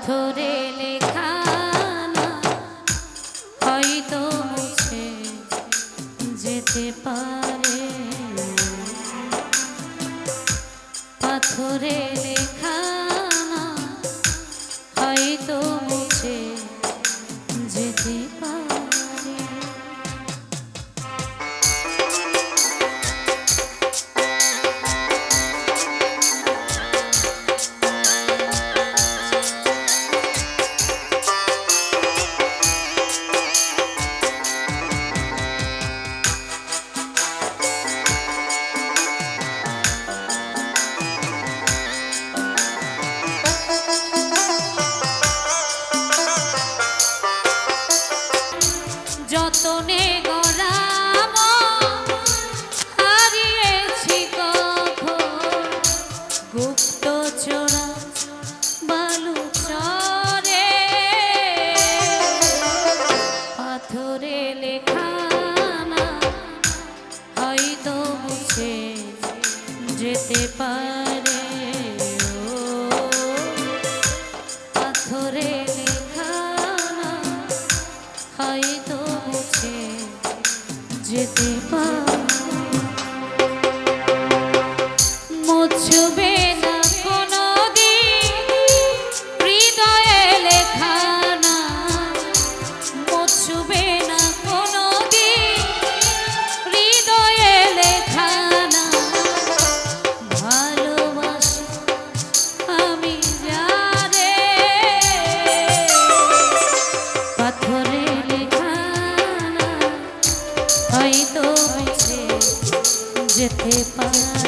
পাথরে লেখা না হয়তো মুছে যেতে পারে, পাথরে লেখা না হয়তো মুছে যেতে পারে। যতনে গড়া হারিয়েছি কখন গুপ্ত চোরা বালু চরে, পাথরে লেখা না হয়তো মুছে যেতে পারে, পাথরে লেখা না হয়তো মুছে যেতে পারে। মুছবে না কোনোদিন হৃদয়ে লেখা না, মুছবে না কোনোদিন হৃদয়ে লেখা না, ভালোবাসি আমি যারে, পাথরে লেখা না হয়তো মুছে যেতে পারে।